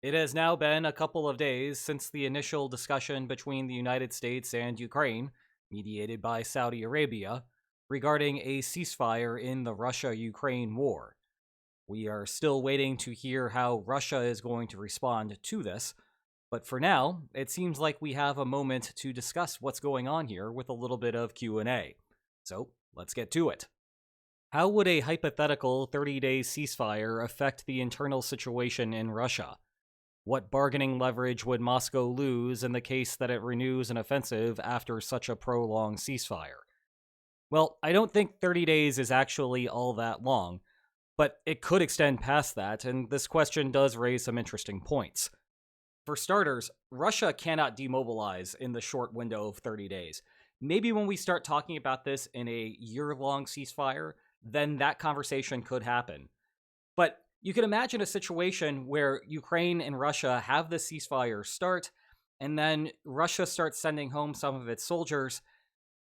It has now been a couple of days since the initial discussion between the United States and Ukraine, mediated by Saudi Arabia, regarding a ceasefire in the Russia Ukraine war. We are still waiting to hear how Russia is going to respond to this, but for now, it seems like we have a moment to discuss what's going on here with a little bit of Q&A. So, let's get to it. How would a hypothetical 30-day ceasefire affect the internal situation in Russia? What bargaining leverage would Moscow lose in the case that it renews an offensive after such a prolonged ceasefire? Well, I don't think 30 days is actually all that long, but it could extend past that, and this question does raise some interesting points. For starters, Russia cannot demobilize in the short window of 30 days. Maybe when we start talking about this in a year-long ceasefire, then that conversation could happen. But you can imagine a situation where Ukraine and Russia have the ceasefire start, and then Russia starts sending home some of its soldiers.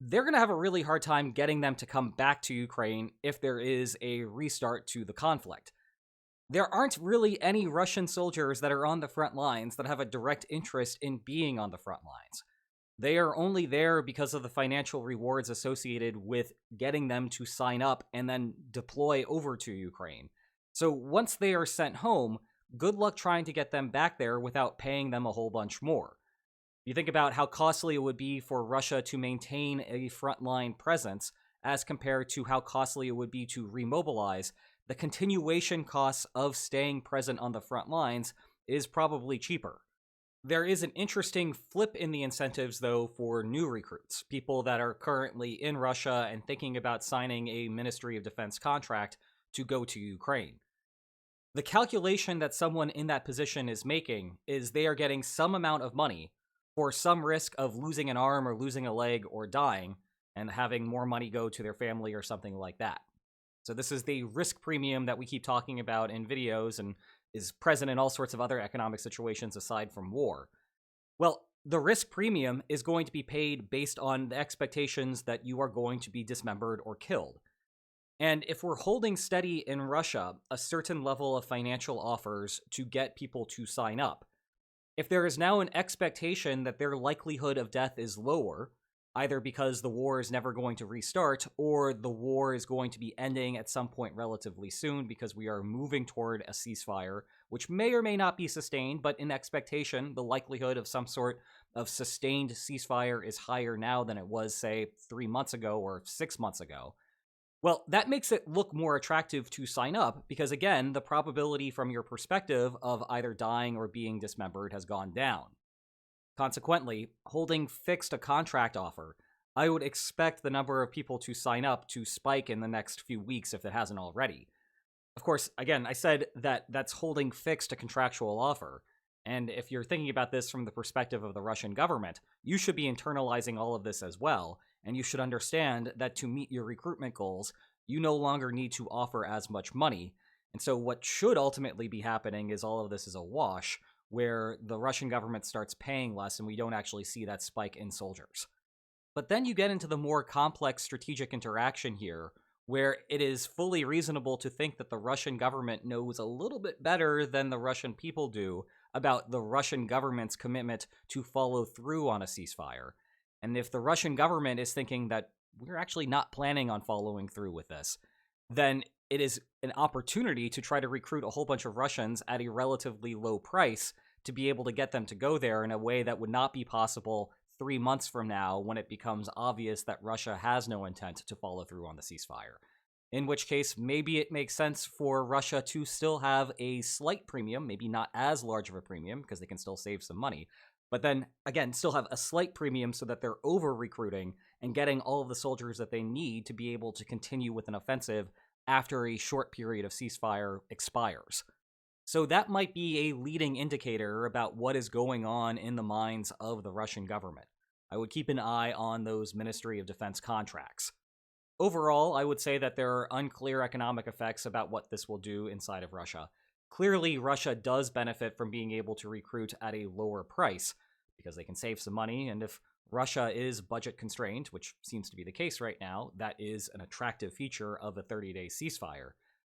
They're going to have a really hard time getting them to come back to Ukraine if there is a restart to the conflict. There aren't really any Russian soldiers that are on the front lines that have a direct interest in being on the front lines. They are only there because of the financial rewards associated with getting them to sign up and then deploy over to Ukraine. So once they are sent home, good luck trying to get them back there without paying them a whole bunch more. You think about how costly it would be for Russia to maintain a frontline presence as compared to how costly it would be to remobilize. The continuation costs of staying present on the front lines is probably cheaper. There is an interesting flip in the incentives, though, for new recruits, people that are currently in Russia and thinking about signing a Ministry of Defense contract to go to Ukraine. The calculation that someone in that position is making is they are getting some amount of money for some risk of losing an arm or losing a leg or dying and having more money go to their family or something like that. So this is the risk premium that we keep talking about in videos and is present in all sorts of other economic situations aside from war. Well, the risk premium is going to be paid based on the expectations that you are going to be dismembered or killed. And if we're holding steady in Russia a certain level of financial offers to get people to sign up, if there is now an expectation that their likelihood of death is lower, either because the war is never going to restart or the war is going to be ending at some point relatively soon because we are moving toward a ceasefire, which may or may not be sustained, but in expectation, the likelihood of some sort of sustained ceasefire is higher now than it was, say, 3 months ago or 6 months ago. Well, that makes it look more attractive to sign up because, again, the probability from your perspective of either dying or being dismembered has gone down. Consequently, holding fixed a contract offer, I would expect the number of people to sign up to spike in the next few weeks if it hasn't already. Of course, again, I said that that's holding fixed a contractual offer. And if you're thinking about this from the perspective of the Russian government, you should be internalizing all of this as well. And you should understand that to meet your recruitment goals, you no longer need to offer as much money. And so what should ultimately be happening is all of this is a wash, where the Russian government starts paying less and we don't actually see that spike in soldiers. But then you get into the more complex strategic interaction here, where it is fully reasonable to think that the Russian government knows a little bit better than the Russian people do about the Russian government's commitment to follow through on a ceasefire. And if the Russian government is thinking that we're actually not planning on following through with this, then it is an opportunity to try to recruit a whole bunch of Russians at a relatively low price to be able to get them to go there in a way that would not be possible 3 months from now when it becomes obvious that Russia has no intent to follow through on the ceasefire. In which case, maybe it makes sense for Russia to still have a slight premium, maybe not as large of a premium because they can still save some money, but then, again, still have a slight premium so that they're over-recruiting and getting all of the soldiers that they need to be able to continue with an offensive after a short period of ceasefire expires. So that might be a leading indicator about what is going on in the minds of the Russian government. I would keep an eye on those Ministry of Defense contracts. Overall, I would say that there are unclear economic effects about what this will do inside of Russia. Clearly, Russia does benefit from being able to recruit at a lower price because they can save some money, and if Russia is budget constrained, which seems to be the case right now, that is an attractive feature of a 30-day ceasefire.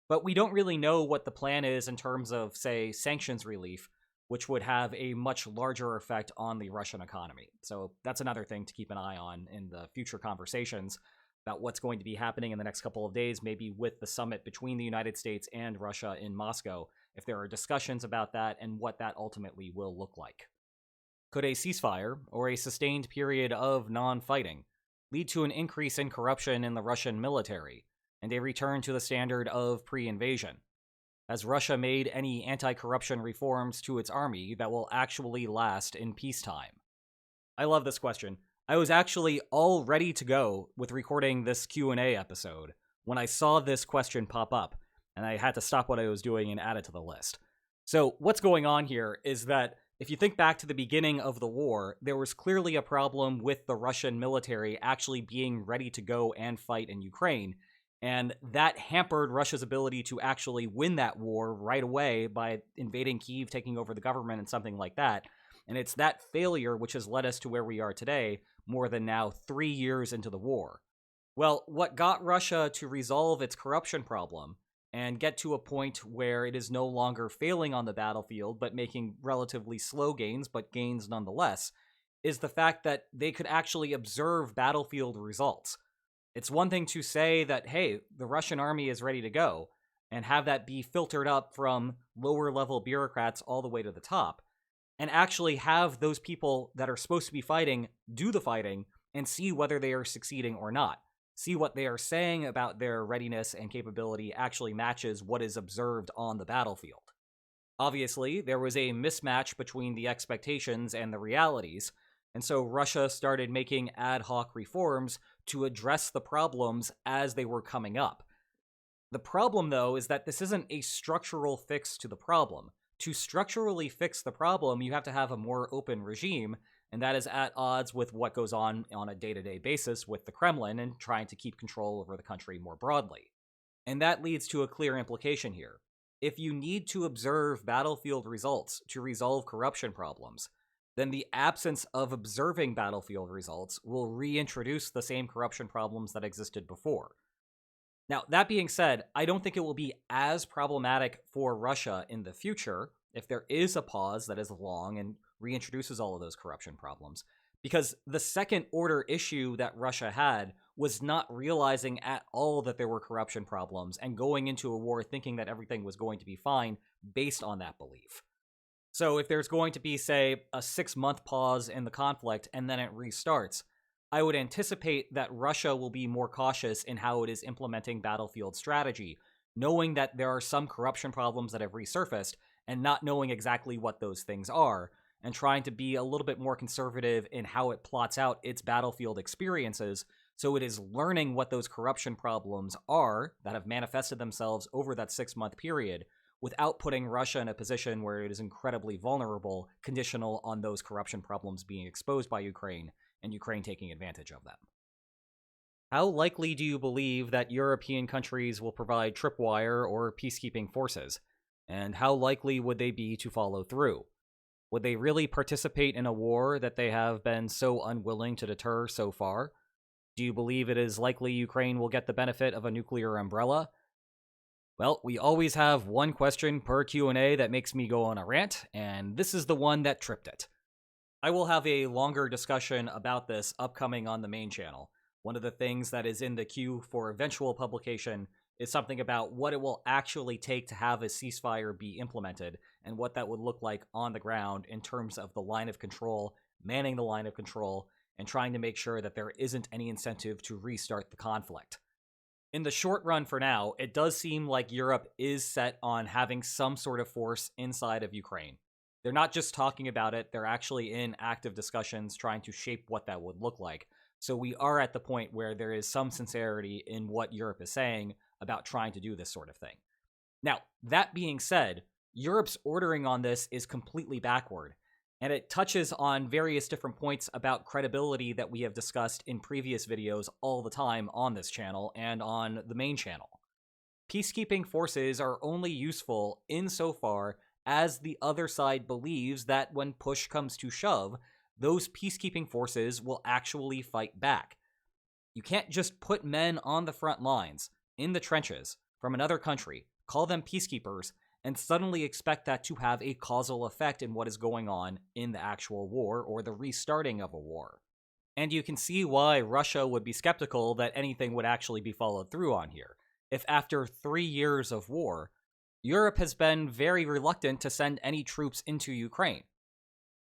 But we don't really know what the plan is in terms of, say, sanctions relief, which would have a much larger effect on the Russian economy. So that's another thing to keep an eye on in the future conversations about what's going to be happening in the next couple of days, maybe with the summit between the United States and Russia in Moscow, if there are discussions about that and what that ultimately will look like. Could a ceasefire, or a sustained period of non-fighting, lead to an increase in corruption in the Russian military and a return to the standard of pre-invasion? Has Russia made any anti-corruption reforms to its army that will actually last in peacetime? I love this question. I was actually all ready to go with recording this Q&A episode when I saw this question pop up, and I had to stop what I was doing and add it to the list. So what's going on here is that if you think back to the beginning of the war, there was clearly a problem with the Russian military actually being ready to go and fight in Ukraine, and that hampered Russia's ability to actually win that war right away by invading Kyiv, taking over the government, and something like that. And it's that failure which has led us to where we are today, more than now 3 years into the war. Well, what got Russia to resolve its corruption problem and get to a point where it is no longer failing on the battlefield, but making relatively slow gains, but gains nonetheless, is the fact that they could actually observe battlefield results. It's one thing to say that, hey, the Russian army is ready to go, and have that be filtered up from lower-level bureaucrats all the way to the top, and actually have those people that are supposed to be fighting do the fighting and see whether they are succeeding or not. See what they are saying about their readiness and capability actually matches what is observed on the battlefield. Obviously, there was a mismatch between the expectations and the realities, and so Russia started making ad hoc reforms to address the problems as they were coming up. The problem, though, is that this isn't a structural fix to the problem. To structurally fix the problem, you have to have a more open regime, and that is at odds with what goes on a day-to-day basis with the Kremlin and trying to keep control over the country more broadly. And that leads to a clear implication here. If you need to observe battlefield results to resolve corruption problems, then the absence of observing battlefield results will reintroduce the same corruption problems that existed before. Now, that being said, I don't think it will be as problematic for Russia in the future if there is a pause that is long and reintroduces all of those corruption problems, because the second-order issue that Russia had was not realizing at all that there were corruption problems and going into a war thinking that everything was going to be fine based on that belief. So if there's going to be, say, a 6-month pause in the conflict and then it restarts, I would anticipate that Russia will be more cautious in how it is implementing battlefield strategy, knowing that there are some corruption problems that have resurfaced and not knowing exactly what those things are, and trying to be a little bit more conservative in how it plots out its battlefield experiences, so it is learning what those corruption problems are that have manifested themselves over that 6-month period, without putting Russia in a position where it is incredibly vulnerable, conditional on those corruption problems being exposed by Ukraine, and Ukraine taking advantage of them. How likely do you believe that European countries will provide tripwire or peacekeeping forces? And how likely would they be to follow through? Would they really participate in a war that they have been so unwilling to deter so far? Do you believe it is likely Ukraine will get the benefit of a nuclear umbrella? Well, we always have one question per Q&A that makes me go on a rant, and this is the one that tripped it. I will have a longer discussion about this upcoming on the main channel. One of the things that is in the queue for eventual publication is something about what it will actually take to have a ceasefire be implemented and what that would look like on the ground in terms of the line of control, manning the line of control, and trying to make sure that there isn't any incentive to restart the conflict. In the short run for now, it does seem like Europe is set on having some sort of force inside of Ukraine. They're not just talking about it, they're actually in active discussions trying to shape what that would look like. So we are at the point where there is some sincerity in what Europe is saying about trying to do this sort of thing. Now, that being said, Europe's ordering on this is completely backward, and it touches on various different points about credibility that we have discussed in previous videos all the time on this channel and on the main channel. Peacekeeping forces are only useful insofar as the other side believes that when push comes to shove, those peacekeeping forces will actually fight back. You can't just put men on the front lines, in the trenches, from another country, call them peacekeepers, and suddenly expect that to have a causal effect in what is going on in the actual war or the restarting of a war. And you can see why Russia would be skeptical that anything would actually be followed through on here. If after 3 years of war, Europe has been very reluctant to send any troops into Ukraine.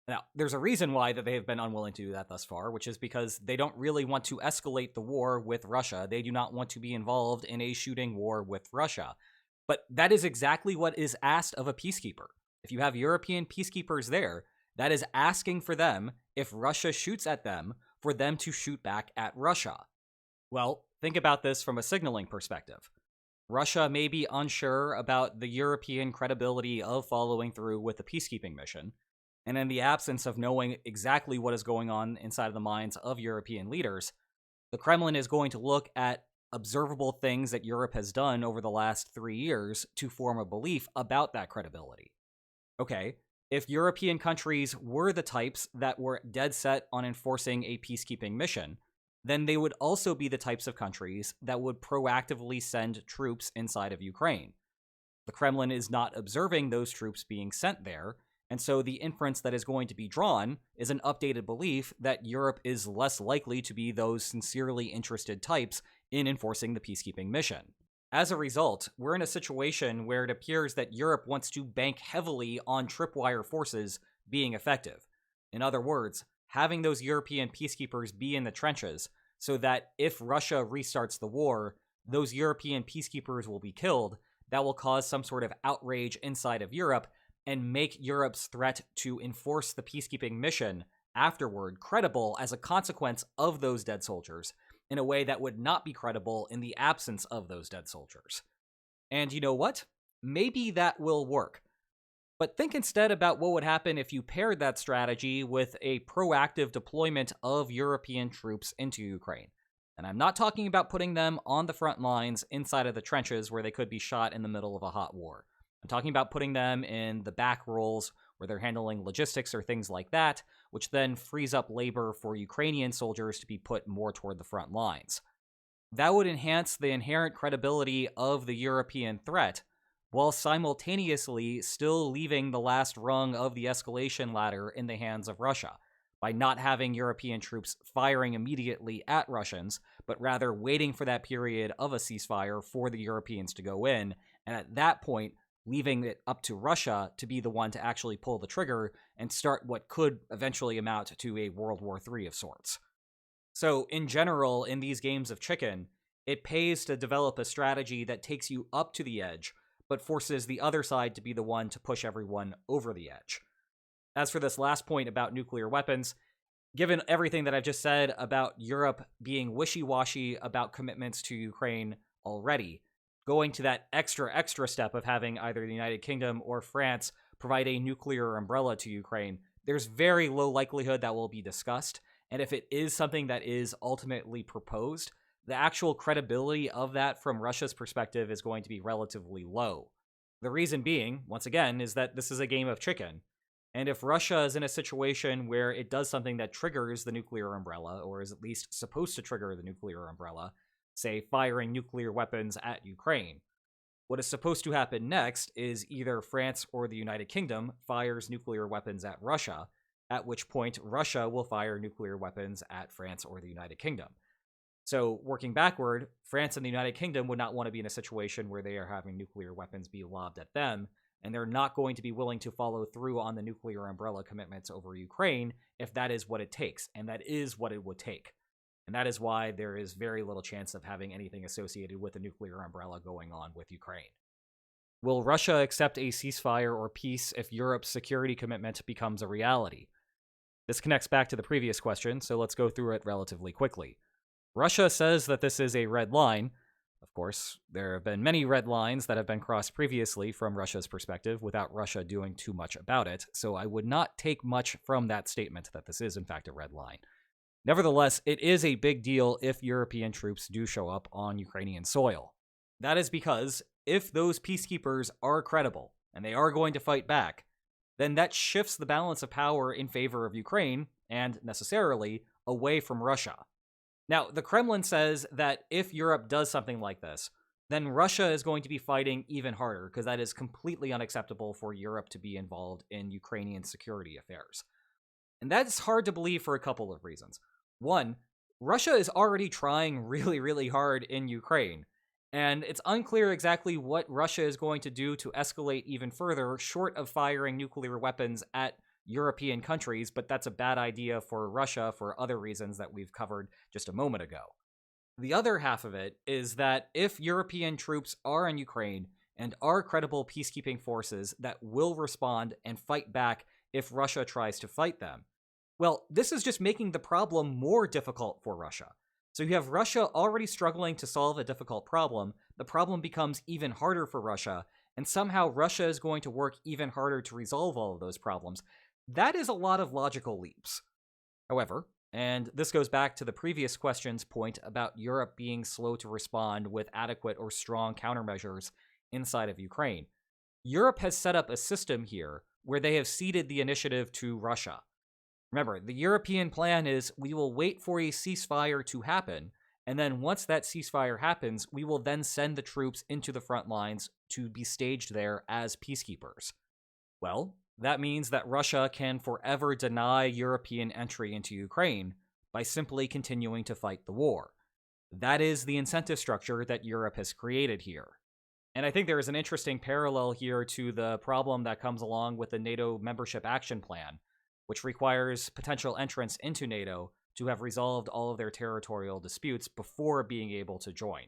Now, there's a reason why that they have been unwilling to do that thus far, which is because they don't really want to escalate the war with Russia. They do not want to be involved in a shooting war with Russia. But that is exactly what is asked of a peacekeeper. If you have European peacekeepers there, that is asking for them, if Russia shoots at them, for them to shoot back at Russia. Well, think about this from a signaling perspective. Russia may be unsure about the European credibility of following through with the peacekeeping mission, and in the absence of knowing exactly what is going on inside of the minds of European leaders, the Kremlin is going to look at observable things that Europe has done over the last 3 years to form a belief about that credibility. Okay, if European countries were the types that were dead set on enforcing a peacekeeping mission, then they would also be the types of countries that would proactively send troops inside of Ukraine. The Kremlin is not observing those troops being sent there, and so the inference that is going to be drawn is an updated belief that Europe is less likely to be those sincerely interested types in enforcing the peacekeeping mission. As a result, we're in a situation where it appears that Europe wants to bank heavily on tripwire forces being effective. In other words, having those European peacekeepers be in the trenches so that if Russia restarts the war, those European peacekeepers will be killed. That will cause some sort of outrage inside of Europe and make Europe's threat to enforce the peacekeeping mission afterward credible as a consequence of those dead soldiers, in a way that would not be credible in the absence of those dead soldiers. And you know what? Maybe that will work. But think instead about what would happen if you paired that strategy with a proactive deployment of European troops into Ukraine. And I'm not talking about putting them on the front lines inside of the trenches where they could be shot in the middle of a hot war. I'm talking about putting them in the back roles where they're handling logistics or things like that, which then frees up labor for Ukrainian soldiers to be put more toward the front lines. That would enhance the inherent credibility of the European threat, while simultaneously still leaving the last rung of the escalation ladder in the hands of Russia, by not having European troops firing immediately at Russians, but rather waiting for that period of a ceasefire for the Europeans to go in, and at that point, leaving it up to Russia to be the one to actually pull the trigger and start what could eventually amount to a World War III of sorts. So, in general, in these games of chicken, it pays to develop a strategy that takes you up to the edge, but forces the other side to be the one to push everyone over the edge. As for this last point about nuclear weapons, given everything that I've just said about Europe being wishy-washy about commitments to Ukraine already, going to that extra step of having either the United Kingdom or France provide a nuclear umbrella to Ukraine, there's very low likelihood that will be discussed. And if it is something that is ultimately proposed, the actual credibility of that from Russia's perspective is going to be relatively low. The reason being, once again, is that this is a game of chicken. And if Russia is in a situation where it does something that triggers the nuclear umbrella, or is at least supposed to trigger the nuclear umbrella, say firing nuclear weapons at Ukraine, what is supposed to happen next is either France or the United Kingdom fires nuclear weapons at Russia, at which point Russia will fire nuclear weapons at France or the United Kingdom. So, working backward, France and the United Kingdom would not want to be in a situation where they are having nuclear weapons be lobbed at them, and they're not going to be willing to follow through on the nuclear umbrella commitments over Ukraine if that is what it takes, and that is what it would take. And that is why there is very little chance of having anything associated with a nuclear umbrella going on with Ukraine. Will Russia accept a ceasefire or peace if Europe's security commitment becomes a reality? This connects back to the previous question, so let's go through it relatively quickly. Russia says that this is a red line. Of course, there have been many red lines that have been crossed previously from Russia's perspective without Russia doing too much about it, so I would not take much from that statement that this is in fact a red line. Nevertheless, it is a big deal if European troops do show up on Ukrainian soil. That is because if those peacekeepers are credible and they are going to fight back, then that shifts the balance of power in favor of Ukraine and, necessarily, away from Russia. Now, the Kremlin says that if Europe does something like this, then Russia is going to be fighting even harder, because that is completely unacceptable for Europe to be involved in Ukrainian security affairs. And that's hard to believe for a couple of reasons. One, Russia is already trying really, really hard in Ukraine, and it's unclear exactly what Russia is going to do to escalate even further, short of firing nuclear weapons at European countries, but that's a bad idea for Russia for other reasons that we've covered just a moment ago. The other half of it is that if European troops are in Ukraine and are credible peacekeeping forces that will respond and fight back if Russia tries to fight them, well, this is just making the problem more difficult for Russia. So you have Russia already struggling to solve a difficult problem, the problem becomes even harder for Russia, and somehow Russia is going to work even harder to resolve all of those problems. That is a lot of logical leaps. However, and this goes back to the previous question's point about Europe being slow to respond with adequate or strong countermeasures inside of Ukraine, Europe has set up a system here where they have ceded the initiative to Russia. Remember, the European plan is we will wait for a ceasefire to happen, and then once that ceasefire happens, we will then send the troops into the front lines to be staged there as peacekeepers. Well, that means that Russia can forever deny European entry into Ukraine by simply continuing to fight the war. That is the incentive structure that Europe has created here. And I think there is an interesting parallel here to the problem that comes along with the NATO membership action plan, which requires potential entrants into NATO to have resolved all of their territorial disputes before being able to join.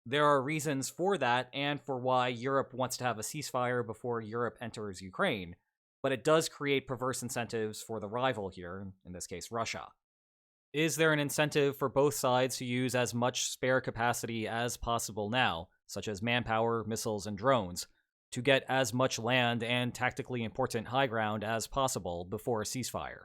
There are reasons for that and for why Europe wants to have a ceasefire before Europe enters Ukraine, but it does create perverse incentives for the rival here, in this case Russia. Is there an incentive for both sides to use as much spare capacity as possible now, such as manpower, missiles, and drones, to get as much land and tactically important high ground as possible before a ceasefire?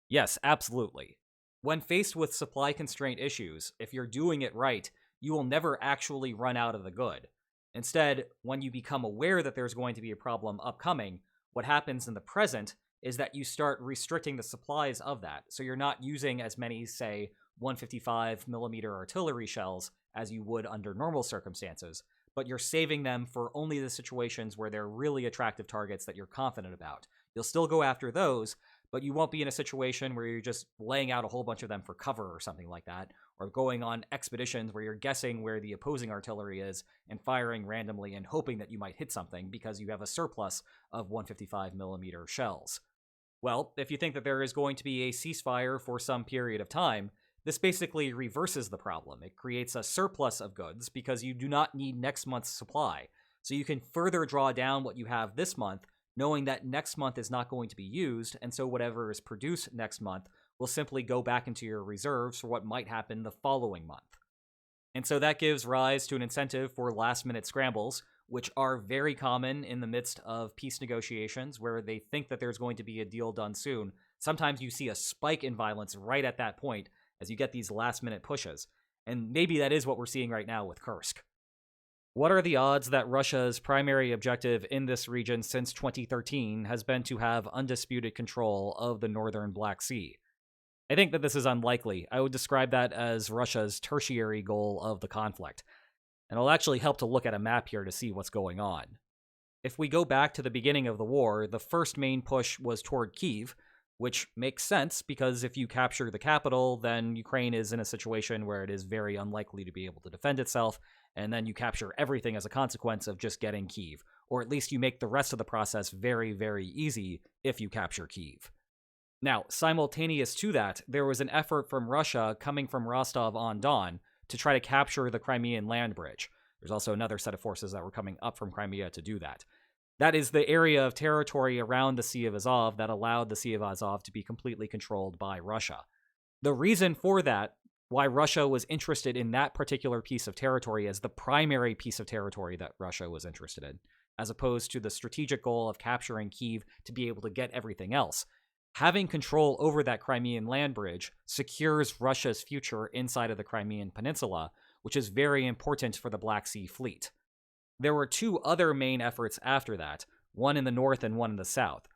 Yes, absolutely. When faced with supply constraint issues, if you're doing it right, you will never actually run out of the good. Instead, when you become aware that there's going to be a problem upcoming, what happens in the present is that you start restricting the supplies of that, so you're not using as many, say, 155mm artillery shells as you would under normal circumstances, but you're saving them for only the situations where they're really attractive targets that you're confident about. You'll still go after those, but you won't be in a situation where you're just laying out a whole bunch of them for cover or something like that, or going on expeditions where you're guessing where the opposing artillery is and firing randomly and hoping that you might hit something because you have a surplus of 155mm shells. Well, if you think that there is going to be a ceasefire for some period of time, this basically reverses the problem. It creates a surplus of goods because you do not need next month's supply. So you can further draw down what you have this month, knowing that next month is not going to be used, and so whatever is produced next month will simply go back into your reserves for what might happen the following month. And so that gives rise to an incentive for last-minute scrambles, which are very common in the midst of peace negotiations where they think that there's going to be a deal done soon. Sometimes you see a spike in violence right at that point as you get these last-minute pushes, and maybe that is what we're seeing right now with Kursk. What are the odds that Russia's primary objective in this region since 2013 has been to have undisputed control of the northern Black Sea? I think that this is unlikely. I would describe that as Russia's tertiary goal of the conflict. And it'll actually help to look at a map here to see what's going on. If we go back to the beginning of the war, the first main push was toward Kyiv, which makes sense because if you capture the capital, then Ukraine is in a situation where it is very unlikely to be able to defend itself, and then you capture everything as a consequence of just getting Kyiv, or at least you make the rest of the process very, very easy if you capture Kyiv. Now, simultaneous to that, there was an effort from Russia coming from Rostov-on-Don to try to capture the Crimean land bridge. There's also another set of forces that were coming up from Crimea to do that. That is the area of territory around the Sea of Azov that allowed the Sea of Azov to be completely controlled by Russia. The reason for that, why Russia was interested in that particular piece of territory as the primary piece of territory that Russia was interested in, as opposed to the strategic goal of capturing Kyiv to be able to get everything else. Having control over that Crimean land bridge secures Russia's future inside of the Crimean Peninsula, which is very important for the Black Sea Fleet. There were two other main efforts after that, one in the north and one in the south.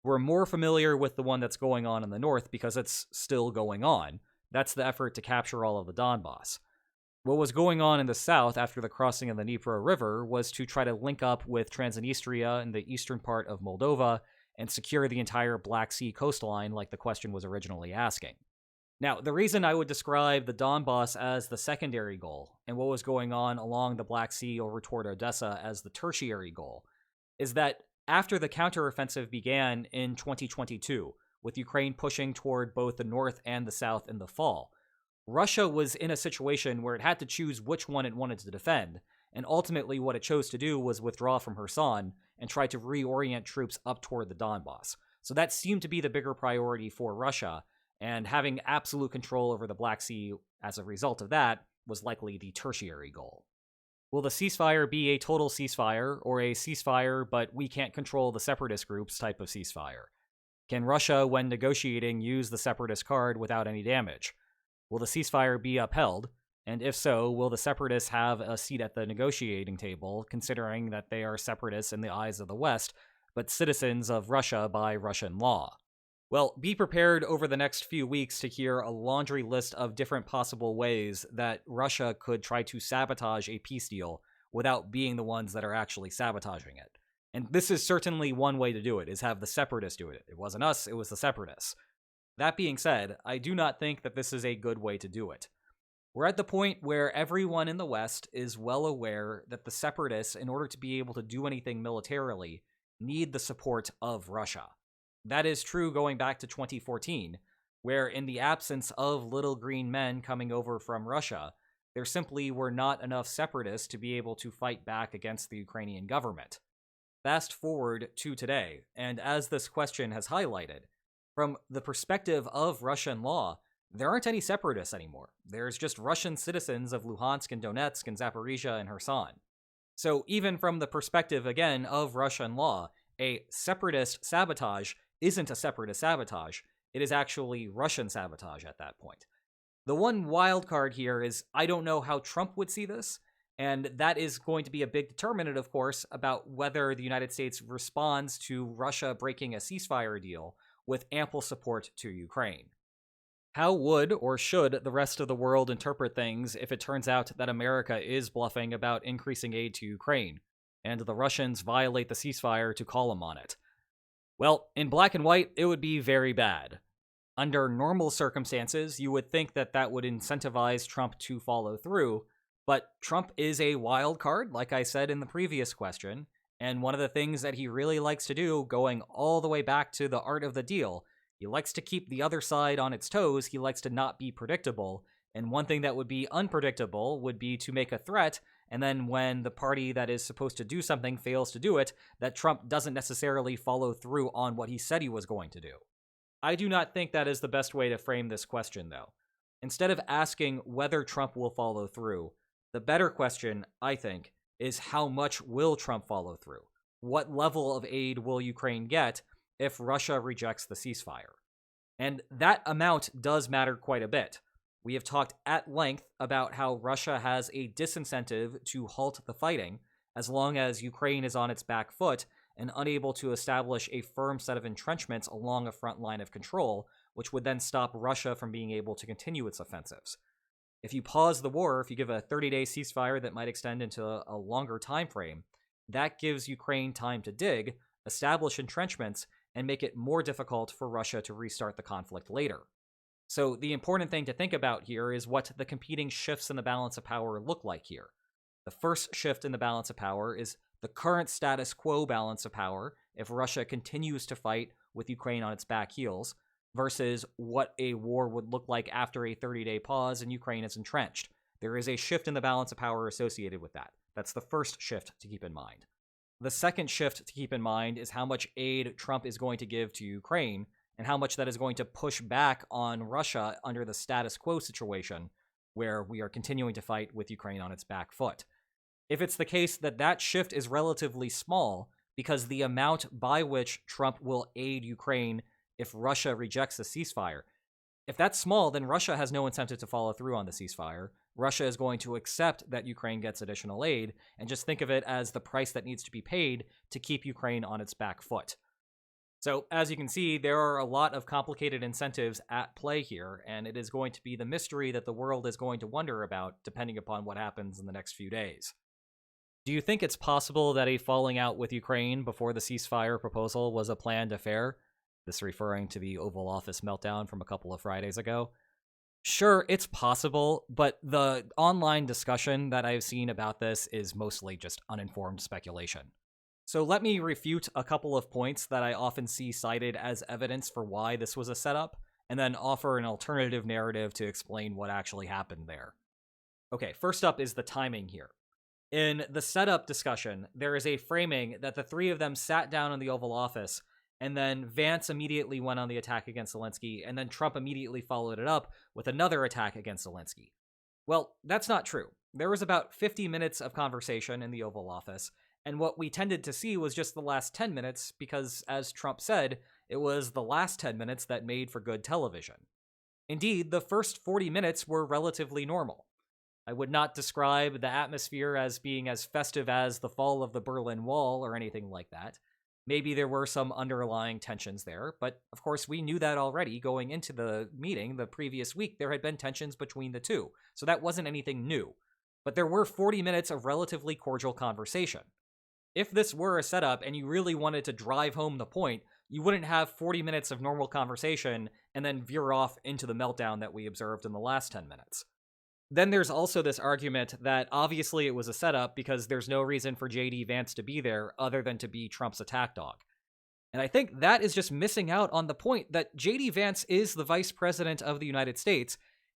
We're more familiar with the one that's going on in the north because it's still going on. That's the effort to capture all of the Donbass. What was going on in the south after the crossing of the Dnieper River was to try to link up with Transnistria in the eastern part of Moldova and secure the entire Black Sea coastline like the question was originally asking. Now, the reason I would describe the Donbass as the secondary goal and what was going on along the Black Sea over toward Odessa as the tertiary goal is that after the counteroffensive began in 2022, with Ukraine pushing toward both the north and the south in the fall, Russia was in a situation where it had to choose which one it wanted to defend, and ultimately what it chose to do was withdraw from Kherson and try to reorient troops up toward the Donbass. So that seemed to be the bigger priority for Russia, and having absolute control over the Black Sea as a result of that was likely the tertiary goal. Will the ceasefire be a total ceasefire, or a ceasefire but we can't control the separatist groups type of ceasefire? Can Russia, when negotiating, use the separatist card without any damage? Will the ceasefire be upheld? And if so, will the separatists have a seat at the negotiating table, considering that they are separatists in the eyes of the West, but citizens of Russia by Russian law? Well, be prepared over the next few weeks to hear a laundry list of different possible ways that Russia could try to sabotage a peace deal without being the ones that are actually sabotaging it. And this is certainly one way to do it, is have the separatists do it. It wasn't us, it was the separatists. That being said, I do not think that this is a good way to do it. We're at the point where everyone in the West is well aware that the separatists, in order to be able to do anything militarily, need the support of Russia. That is true going back to 2014, where in the absence of little green men coming over from Russia, there simply were not enough separatists to be able to fight back against the Ukrainian government. Fast forward to today, and as this question has highlighted, from the perspective of Russian law, there aren't any separatists anymore. There's just Russian citizens of Luhansk and Donetsk and Zaporizhia and Kherson. So even from the perspective, again, of Russian law, a separatist sabotage isn't a separatist sabotage. It is actually Russian sabotage at that point. The one wild card here is I don't know how Trump would see this, and that is going to be a big determinant, of course, about whether the United States responds to Russia breaking a ceasefire deal with ample support to Ukraine. How would or should the rest of the world interpret things if it turns out that America is bluffing about increasing aid to Ukraine, and the Russians violate the ceasefire to call them on it? Well, in black and white, it would be very bad. Under normal circumstances, you would think that that would incentivize Trump to follow through, but Trump is a wild card, like I said in the previous question, and one of the things that he really likes to do, going all the way back to the art of the deal, he likes to keep the other side on its toes, he likes to not be predictable, and one thing that would be unpredictable would be to make a threat, and then when the party that is supposed to do something fails to do it, that Trump doesn't necessarily follow through on what he said he was going to do. I do not think that is the best way to frame this question, though. Instead of asking whether Trump will follow through, the better question, I think, is how much will Trump follow through? What level of aid will Ukraine get if Russia rejects the ceasefire? And that amount does matter quite a bit. We have talked at length about how Russia has a disincentive to halt the fighting as long as Ukraine is on its back foot and unable to establish a firm set of entrenchments along a front line of control, which would then stop Russia from being able to continue its offensives. If you pause the war, if you give a 30-day ceasefire that might extend into a longer time frame, that gives Ukraine time to dig, establish entrenchments, and make it more difficult for Russia to restart the conflict later. So the important thing to think about here is what the competing shifts in the balance of power look like here. The first shift in the balance of power is the current status quo balance of power if Russia continues to fight with Ukraine on its back heels, versus what a war would look like after a 30-day pause and Ukraine is entrenched. There is a shift in the balance of power associated with that. That's the first shift to keep in mind. The second shift to keep in mind is how much aid Trump is going to give to Ukraine and how much that is going to push back on Russia under the status quo situation where we are continuing to fight with Ukraine on its back foot. If it's the case that that shift is relatively small because the amount by which Trump will aid Ukraine if Russia rejects the ceasefire, if that's small, then Russia has no incentive to follow through on the ceasefire. Russia is going to accept that Ukraine gets additional aid and just think of it as the price that needs to be paid to keep Ukraine on its back foot. So, as you can see, there are a lot of complicated incentives at play here, and it is going to be the mystery that the world is going to wonder about depending upon what happens in the next few days. Do you think it's possible that a falling out with Ukraine before the ceasefire proposal was a planned affair? This referring to the Oval Office meltdown from a couple of Fridays ago. Sure, it's possible, but the online discussion that I've seen about this is mostly just uninformed speculation. So let me refute a couple of points that I often see cited as evidence for why this was a setup, and then offer an alternative narrative to explain what actually happened there. Okay, first up is the timing here. In the setup discussion, there is a framing that the three of them sat down in the Oval Office, and then Vance immediately went on the attack against Zelensky, and then Trump immediately followed it up with another attack against Zelensky. Well, that's not true. There was about 50 minutes of conversation in the Oval Office, and what we tended to see was just the last 10 minutes because, as Trump said, it was the last 10 minutes that made for good television. Indeed, the first 40 minutes were relatively normal. I would not describe the atmosphere as being as festive as the fall of the Berlin Wall or anything like that. Maybe there were some underlying tensions there, but of course we knew that already going into the meeting the previous week. There had been tensions between the two, so that wasn't anything new. But there were 40 minutes of relatively cordial conversation. If this were a setup and you really wanted to drive home the point, you wouldn't have 40 minutes of normal conversation and then veer off into the meltdown that we observed in the last 10 minutes. Then there's also this argument that obviously it was a setup because there's no reason for JD Vance to be there other than to be Trump's attack dog. And I think that is just missing out on the point that JD Vance is the vice president of the United States,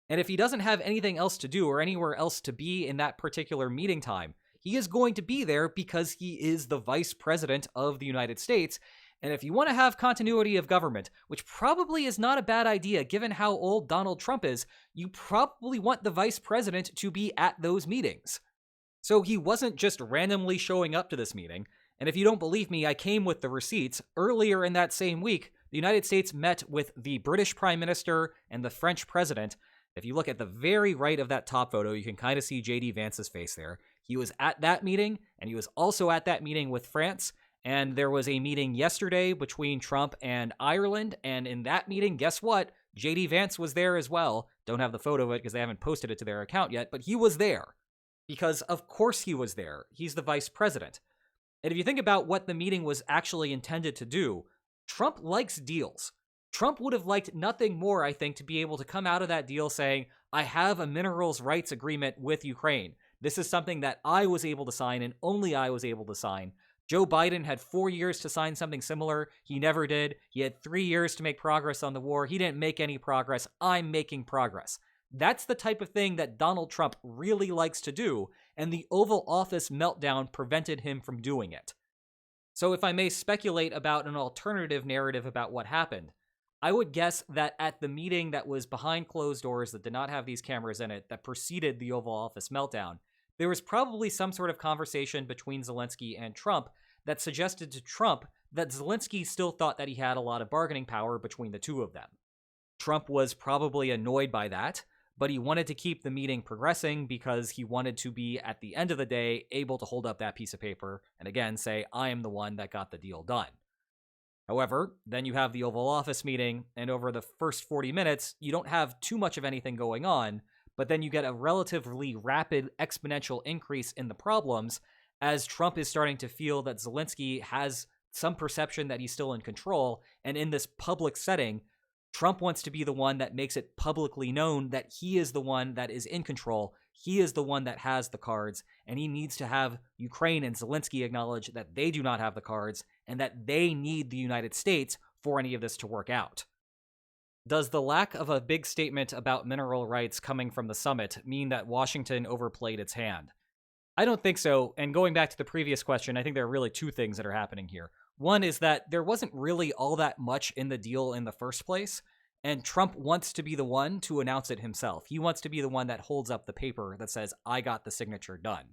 and if he doesn't have anything else to do or anywhere else to be in that particular meeting time, he is going to be there because he is the vice president of the United States. And if you want to have continuity of government, which probably is not a bad idea given how old Donald Trump is, you probably want the vice president to be at those meetings. So he wasn't just randomly showing up to this meeting. And if you don't believe me, I came with the receipts. Earlier in that same week, the United States met with the British Prime Minister and the French President. If you look at the very right of that top photo, you can kind of see JD Vance's face there. He was at that meeting, and he was also at that meeting with France. And there was a meeting yesterday between Trump and Ireland, and in that meeting, guess what? JD Vance was there as well. Don't have the photo of it because they haven't posted it to their account yet, but he was there. Because of course he was there. He's the vice president. And if you think about what the meeting was actually intended to do, Trump likes deals. Trump would have liked nothing more, I think, to be able to come out of that deal saying, I have a minerals rights agreement with Ukraine. This is something that I was able to sign and only I was able to sign. Joe Biden had 4 years to sign something similar. He never did. He had 3 years to make progress on the war. He didn't make any progress. I'm making progress. That's the type of thing that Donald Trump really likes to do, and the Oval Office meltdown prevented him from doing it. So if I may speculate about an alternative narrative about what happened, I would guess that at the meeting that was behind closed doors that did not have these cameras in it that preceded the Oval Office meltdown, there was probably some sort of conversation between Zelensky and Trump that suggested to Trump that Zelensky still thought that he had a lot of bargaining power between the two of them. Trump was probably annoyed by that, but he wanted to keep the meeting progressing because he wanted to be, at the end of the day, able to hold up that piece of paper and again say, I am the one that got the deal done. However, then you have the Oval Office meeting, and over the first 40 minutes, you don't have too much of anything going on, but then you get a relatively rapid exponential increase in the problems as Trump is starting to feel that Zelensky has some perception that he's still in control, and in this public setting, Trump wants to be the one that makes it publicly known that he is the one that is in control, he is the one that has the cards, and he needs to have Ukraine and Zelensky acknowledge that they do not have the cards, and that they need the United States for any of this to work out. Does the lack of a big statement about mineral rights coming from the summit mean that Washington overplayed its hand? I don't think so, and going back to the previous question, I think there are really two things that are happening here. One is that there wasn't really all that much in the deal in the first place, and Trump wants to be the one to announce it himself. He wants to be the one that holds up the paper that says, I got the signature done.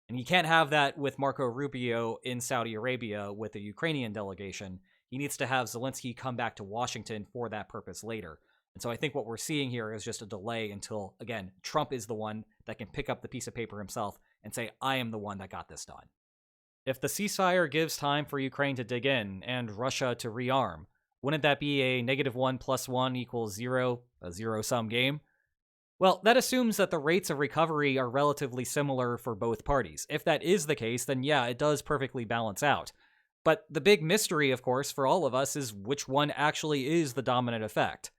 And you can't have that with Marco Rubio in Saudi Arabia with the Ukrainian delegation. He needs to have Zelensky come back to Washington for that purpose later. And so I think what we're seeing here is just a delay until, again, Trump is the one that can pick up the piece of paper himself and say, I am the one that got this done. If the ceasefire gives time for Ukraine to dig in and Russia to rearm, wouldn't that be a -1 + 1 = 0, a zero-sum game? Well, that assumes that the rates of recovery are relatively similar for both parties. If that is the case, then yeah, it does perfectly balance out. But the big mystery, of course, for all of us is which one actually is the dominant effect.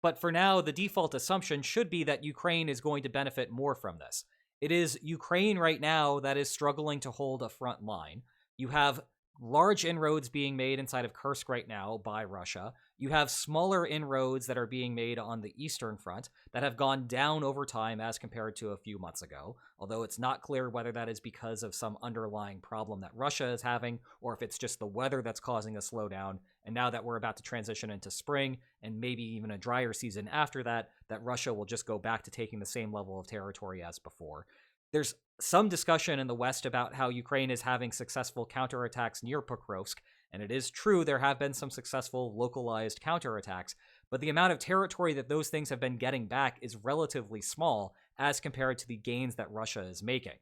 But for now, the default assumption should be that Ukraine is going to benefit more from this. It is Ukraine right now that is struggling to hold a front line. You have large inroads being made inside of Kursk right now by Russia. You have smaller inroads that are being made on the Eastern Front that have gone down over time as compared to a few months ago, although it's not clear whether that is because of some underlying problem that Russia is having or if it's just the weather that's causing a slowdown. And now that we're about to transition into spring and maybe even a drier season after that, that Russia will just go back to taking the same level of territory as before. There's some discussion in the West about how Ukraine is having successful counterattacks near Pokrovsk, and it is true there have been some successful localized counterattacks, but the amount of territory that those things have been getting back is relatively small as compared to the gains that Russia is making.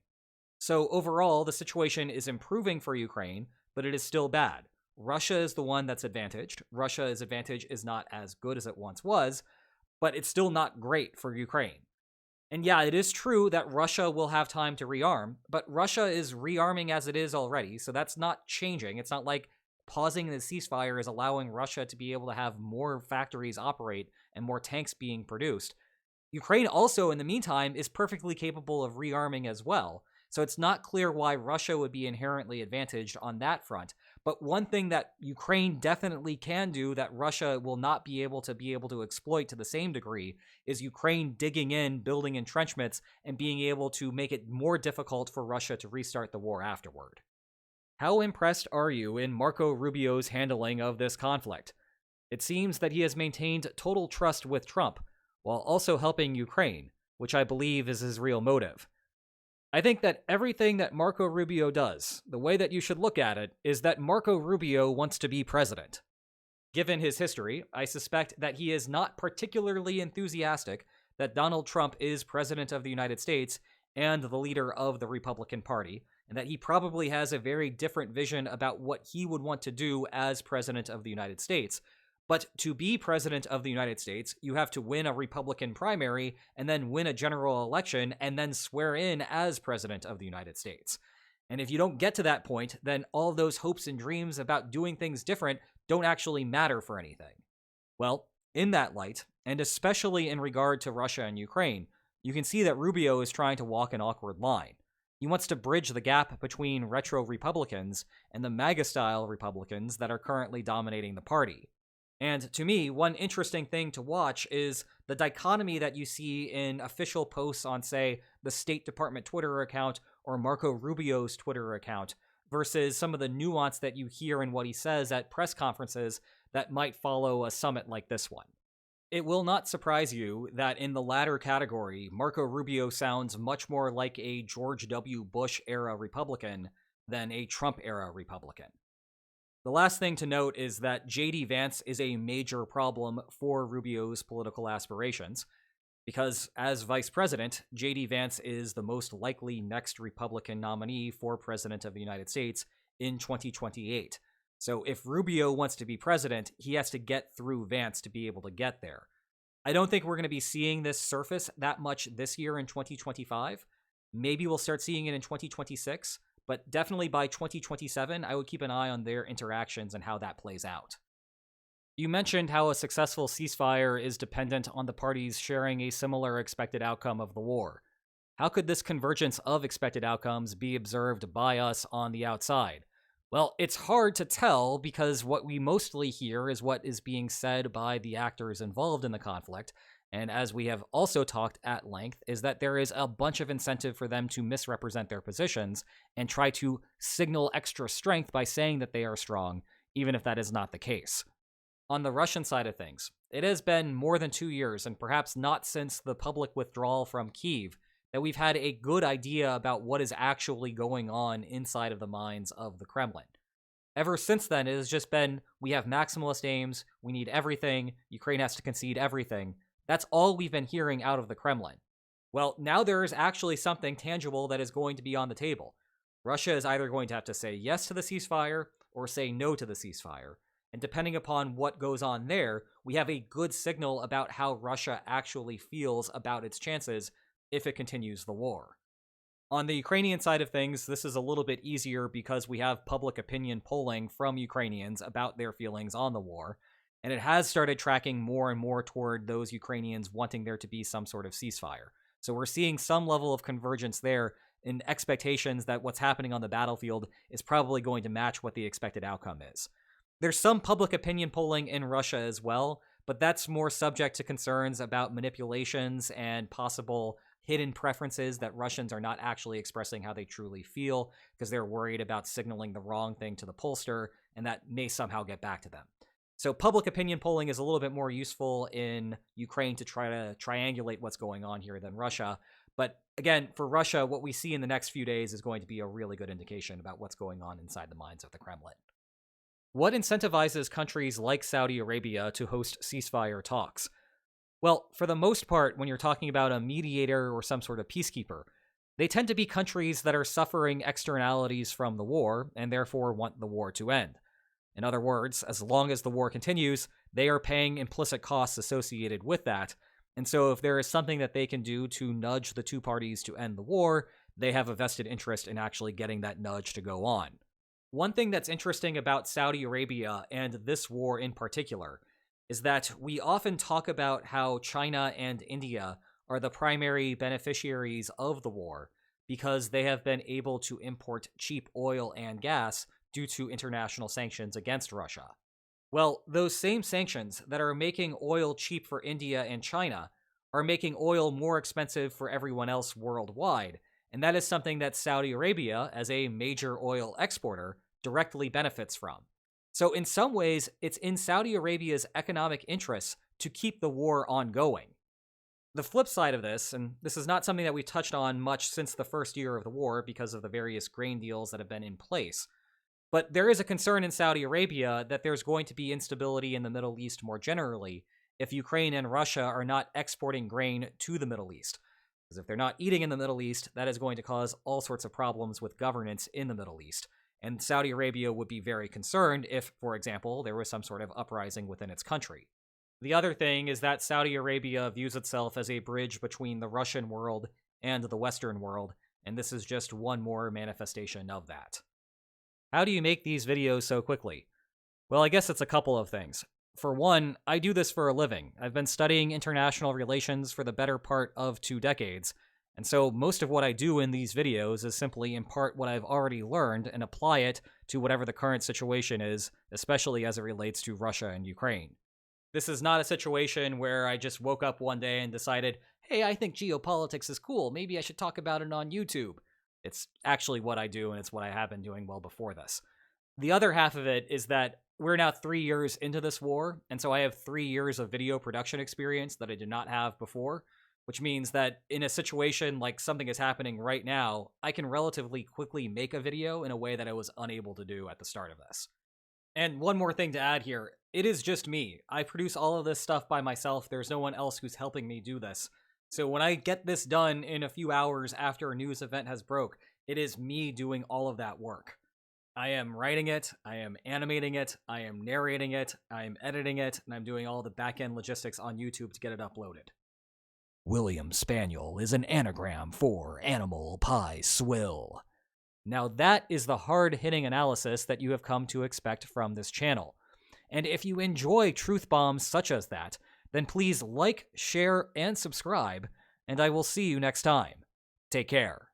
So overall, the situation is improving for Ukraine, but it is still bad. Russia is the one that's advantaged. Russia's advantage is not as good as it once was, but it's still not great for Ukraine. And yeah, it is true that Russia will have time to rearm, but Russia is rearming as it is already, so that's not changing. It's not like pausing the ceasefire is allowing Russia to be able to have more factories operate and more tanks being produced. Ukraine also, in the meantime, is perfectly capable of rearming as well, so it's not clear why Russia would be inherently advantaged on that front. But one thing that Ukraine definitely can do that Russia will not be able to exploit to the same degree is Ukraine digging in, building entrenchments, and being able to make it more difficult for Russia to restart the war afterward. How impressed are you in Marco Rubio's handling of this conflict? It seems that he has maintained total trust with Trump, while also helping Ukraine, which I believe is his real motive. I think that everything that Marco Rubio does, the way that you should look at it, is that Marco Rubio wants to be president. Given his history, I suspect that he is not particularly enthusiastic that Donald Trump is president of the United States and the leader of the Republican Party, and that he probably has a very different vision about what he would want to do as president of the United States. But to be president of the United States, you have to win a Republican primary and then win a general election and then swear in as president of the United States. And if you don't get to that point, then all those hopes and dreams about doing things different don't actually matter for anything. Well, in that light, and especially in regard to Russia and Ukraine, you can see that Rubio is trying to walk an awkward line. He wants to bridge the gap between retro Republicans and the MAGA-style Republicans that are currently dominating the party. And to me, one interesting thing to watch is the dichotomy that you see in official posts on, say, the State Department Twitter account or Marco Rubio's Twitter account versus some of the nuance that you hear in what he says at press conferences that might follow a summit like this one. It will not surprise you that in the latter category, Marco Rubio sounds much more like a George W. Bush-era Republican than a Trump-era Republican. The last thing to note is that J.D. Vance is a major problem for Rubio's political aspirations, because as vice president, J.D. Vance is the most likely next Republican nominee for president of the United States in 2028. So if Rubio wants to be president, he has to get through Vance to be able to get there. I don't think we're going to be seeing this surface that much this year in 2025. Maybe we'll start seeing it in 2026. But definitely by 2027, I would keep an eye on their interactions and how that plays out. You mentioned how a successful ceasefire is dependent on the parties sharing a similar expected outcome of the war. How could this convergence of expected outcomes be observed by us on the outside? Well, it's hard to tell because what we mostly hear is what is being said by the actors involved in the conflict, and as we have also talked at length, is that there is a bunch of incentive for them to misrepresent their positions and try to signal extra strength by saying that they are strong, even if that is not the case. On the Russian side of things, it has been more than 2 years, and perhaps not since the public withdrawal from Kyiv, that we've had a good idea about what is actually going on inside of the minds of the Kremlin. Ever since then, it has just been, we have maximalist aims, we need everything, Ukraine has to concede everything. That's all we've been hearing out of the Kremlin. Well, now there is actually something tangible that is going to be on the table. Russia is either going to have to say yes to the ceasefire or say no to the ceasefire. And depending upon what goes on there, we have a good signal about how Russia actually feels about its chances if it continues the war. On the Ukrainian side of things, this is a little bit easier because we have public opinion polling from Ukrainians about their feelings on the war, and it has started tracking more and more toward those Ukrainians wanting there to be some sort of ceasefire. So we're seeing some level of convergence there in expectations that what's happening on the battlefield is probably going to match what the expected outcome is. There's some public opinion polling in Russia as well, but that's more subject to concerns about manipulations and possible hidden preferences that Russians are not actually expressing how they truly feel because they're worried about signaling the wrong thing to the pollster, and that may somehow get back to them. So public opinion polling is a little bit more useful in Ukraine to try to triangulate what's going on here than Russia. But again, for Russia, what we see in the next few days is going to be a really good indication about what's going on inside the minds of the Kremlin. What incentivizes countries like Saudi Arabia to host ceasefire talks? Well, for the most part, when you're talking about a mediator or some sort of peacekeeper, they tend to be countries that are suffering externalities from the war and therefore want the war to end. In other words, as long as the war continues, they are paying implicit costs associated with that, and so if there is something that they can do to nudge the two parties to end the war, they have a vested interest in actually getting that nudge to go on. One thing that's interesting about Saudi Arabia and this war in particular is that we often talk about how China and India are the primary beneficiaries of the war because they have been able to import cheap oil and gas due to international sanctions against Russia. Well, those same sanctions that are making oil cheap for India and China are making oil more expensive for everyone else worldwide, and that is something that Saudi Arabia, as a major oil exporter, directly benefits from. So in some ways, it's in Saudi Arabia's economic interests to keep the war ongoing. The flip side of this, and this is not something that we touched on much since the first year of the war because of the various grain deals that have been in place, but there is a concern in Saudi Arabia that there's going to be instability in the Middle East more generally if Ukraine and Russia are not exporting grain to the Middle East. Because if they're not eating in the Middle East, that is going to cause all sorts of problems with governance in the Middle East. And Saudi Arabia would be very concerned if, for example, there was some sort of uprising within its country. The other thing is that Saudi Arabia views itself as a bridge between the Russian world and the Western world, and this is just one more manifestation of that. How do you make these videos so quickly? Well, I guess it's a couple of things. For one, I do this for a living. I've been studying international relations for the better part of 2 decades, and so most of what I do in these videos is simply impart what I've already learned and apply it to whatever the current situation is, especially as it relates to Russia and Ukraine. This is not a situation where I just woke up one day and decided, hey, I think geopolitics is cool, maybe I should talk about it on YouTube. It's actually what I do, and it's what I have been doing well before this. The other half of it is that we're now 3 years into this war, and so I have 3 years of video production experience that I did not have before, which means that in a situation like something is happening right now, I can relatively quickly make a video in a way that I was unable to do at the start of this. And one more thing to add here, it is just me. I produce all of this stuff by myself. There's no one else who's helping me do this. So when I get this done in a few hours after a news event has broke, it is me doing all of that work. I am writing it, I am animating it, I am narrating it, I am editing it, and I'm doing all the back-end logistics on YouTube to get it uploaded. William Spaniel is an anagram for animal pie swill. Now that is the hard-hitting analysis that you have come to expect from this channel. And if you enjoy truth bombs such as that, then please like, share, and subscribe, and I will see you next time. Take care.